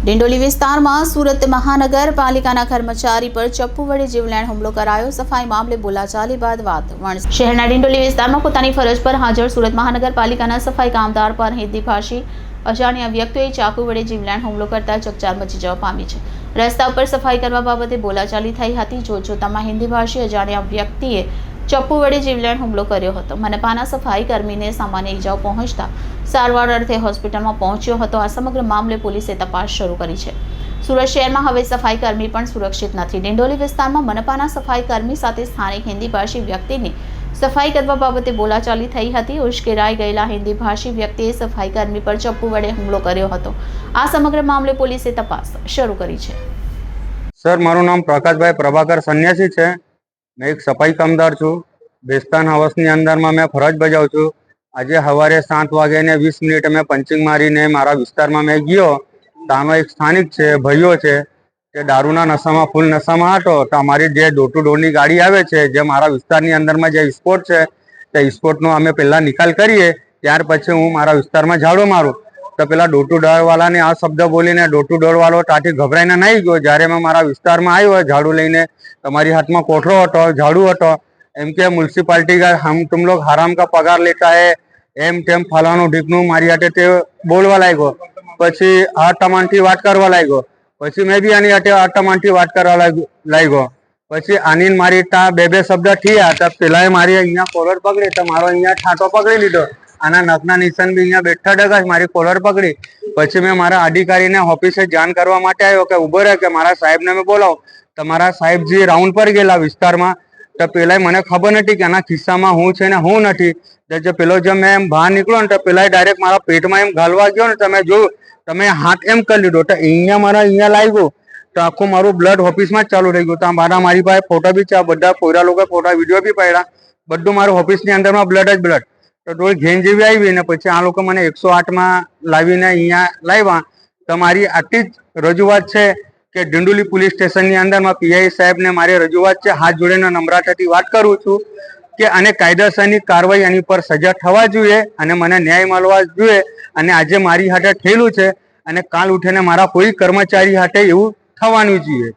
ડિંડોલી વિસ્તારમાં સુરત મહાનગરપાલિકાના કર્મચારી પર ચપ્પુ વડે જીવલેણ હુમલો કરાયો। સફાઈ મામલે બોલાચાલી બાદ વાત વણસી। શહેરના ડિંડોલી વિસ્તારમાં પોતાની ફરજ પર હાજર સુરત મહાનગરપાલિકાના સફાઈ કામદાર પર હિન્દી ભાષી અજાણ્યા વ્યક્તિઓએ ચાકુ વડે જીવલેણ હુમલો કરતા ચકચાર મચી જવા પામી છે। રસ્તા ઉપર સફાઈ કરવા બાબતે બોલાચાલી થઈ હતી। જોતજોતામાં હિન્દી ભાષી અજાણ્યા વ્યક્તિએ ચપ્પુ વડે જીવલેણ હુમલો કર્યો હતો। મનપાના સફાઈ કર્મીને સામાન્ય ઈજાઓ પહોંચતા સારવાર અર્થે હોસ્પિટલમાં પહોંચ્યો હતો। આ સમગ્ર મામલે પોલીસે તપાસ શરૂ કરી છે। સુરત શહેરમાં હવે સફાઈ કર્મી પણ સુરક્ષિત નથી। ડિંડોલી વિસ્તારમાં મનપાના સફાઈ કર્મી સાથે સ્થાનિક હિન્દી ભાષી વ્યક્તિની સફાઈ કરવા બાબતે બોલાચાલી થઈ હતી। ઉશ્કેરાઈ ગયેલા હિન્દી ભાષી વ્યક્તિએ સફાઈ કર્મી પર ચપ્પુ વડે હુમલો કર્યો હતો। આ સમગ્ર મામલે પોલીસે તપાસ શરૂ કરી છે। સર, મારું નામ પ્રકાશભાઈ પ્રભાકર સન્યાસી છે। मैं एक सफाई कामदार छूँ। बेस्तान हाउसनी अंदर में मैं फरज बजाऊँ छूँ। आज सवारे 7 वागे ने 20 मिनिट में पंचिंग मारी ने मारा विस्तार में मैं गयो। तानो एक स्थानिक है भाईओ है कि दारूना नशा में फूल नशा में हटो तो अमारी जे डोर टू डोर गाड़ी आवे छे जे मारा विस्तार अंदर में जे स्पोर्ट है तो स्पोर्ट नो अमे पहला निकाल करिए त्यार पछी हूँ मारा विस्तार में झाड़ो मारूँ तो पेला डोर टू डोर वाला ने आ शब्द बोलीने डोर टू डोर वालों ताटी गभराईने नहीं गयो। ज्यारे मैं मारा विस्तार में आव्यो झाड़ू लईने तमारी हाथ में कोठरो हतो झाड़ू हतो एम के म्युनिसिपालिटी का हम तुम लोग हराम का पगार लेता है एम तेम फलाणु ढीकणु मारी हाथे ते बोलवा लाग्यो। पछी आटमानथी वात करवा लाग्यो। पछी मैं बी आनी हाथे आटमानथी वात करवा लाग्यो। पछी आनी मारी ता बे शब्द थया तो पेलाए मारी अहींया कोलर पकड़ी तो मारो अहींया ठाटो पकड़ी लीधो। आना नखना निशान भी अहींया बेठा डगा मारी कोलर पकड़ी। पछी मैं मारा अधिकारी ने ऑफिसे जाण करवा माटे आव्यो कि उभो रहे कि मारा साहेब ने मैं बोलाव। तमारा साहेबजी राउंड पर गेला विस्तार में तो पेला मने खबर नहीं कि आना खिस्सा में हूँ छे ने हूँ नहीं। जो पेलो जब मैं एम बहार निकलो ने तो पेला डायरेक्ट मारा पेट में एम घालवा गयो ने तमे जो तमे हाथ एम कर लीधो तो अहींया मारा अहींया लाग्यो तो आखो मारू ब्लड ऑफिस में चालू रही गयो। तो मारा मारी पासे फोटो भी छे बधा कोयरा लोग फोटा विडियो भी पड्या बधुं मारू ऑफिस अंदर में ब्लड ज ब्लड। तो थोड़ी घेन जेवी आई ने पछी आ लोको मने 108 में लावीने अहींया लाव्या। तो मारी आटली ज रजूआत छे कि डिंडोली पुलिस स्टेशन ની અંદર માં પીઆઈ સાહેબ ને મારી રજૂઆત છે। હાથ જોડીને નમ્રતાથી વાત કરું છું કે આને કાયદેસરની કાર્યવાહી આની પર સજા થવા જોઈએ અને મને ન્યાય મળવા જોઈએ। અને આજે મારી હાથે થયેલું છે અને કાલ ઉઠીને મારા કોઈ કર્મચારી હાથે એવું થવાનું જોઈએ।